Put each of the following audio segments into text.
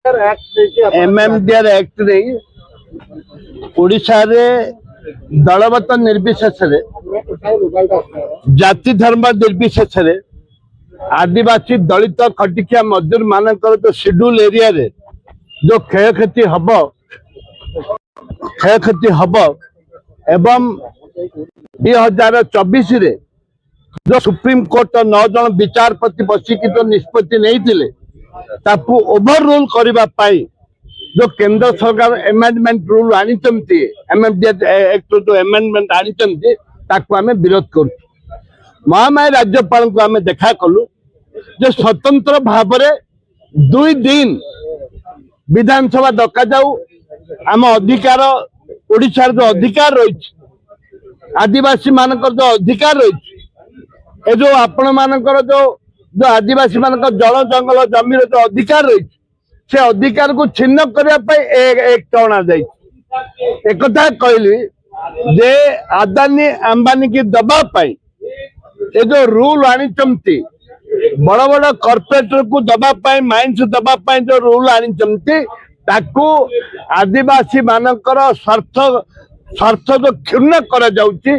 MMDR act नहीं ओडिशा रे दलमत निर्विशेष जाति धर्म निर्विशेष आदिवासी दलित खटिकिया मजदूर मानकर जो शेड्यूल एरिया रे जो क्षयक्षति हम एवं 2024 रे जो सुप्रीम कोर्ट 9 जन विचारपति बसिकी जो निष्पत्ति नहीं ताकू ओभर रूल करने जो केंद्र सरकार एमेंडमेंट रूल आनी एमएमडीआर एक्ट जो एमेंडमेंट आनी आम विरोध कर महामारी राज्यपाल को आम देखा कलु जो स्वतंत्र भाव 2 दिन विधानसभा डका जाऊ आम अधिकार ओडिशा जो अधिकार रही आदिवासी मानकर जो अधिकार रही जो आपण मानकर जो आदिवासी मान जल जंगल जमीर जो अधिकार रही से अधिकार को छिन्न करने एक अणा एक कहली जे अदानी अंबानी की दबापाई ये जो रूल आनी बड़ बड़ कॉर्पोरेटर को दबापाई माइंस दबापाई जो रूल आनी ताकू आदिवासी मानकर स्वार्थ जो क्षुण्ण करा जाउची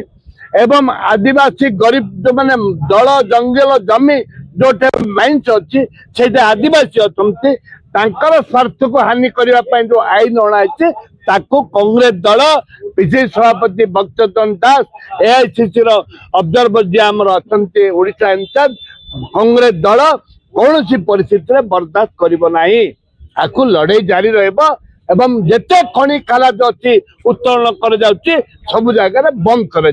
एवं आदिवासी गरीब जो माने जल जंगल जमी जो माइंस अच्छी से आदिवासी अच्छा स्वार्थ को हानि करने जो आईन अणाई ताकू कांग्रेस दल पीसीसी सभापति भक्तचरण दास एआईसीसी ऑब्जर्वर जी आमर अच्छा ओडिशा इंचार्ज कांग्रेस दल कौन परिस्थिति बर्दाश्त कर लड़ाई जारी रहा एवं जिते खनि खालाज अच्छी उत्तोलन कर सब जगह बंद कर।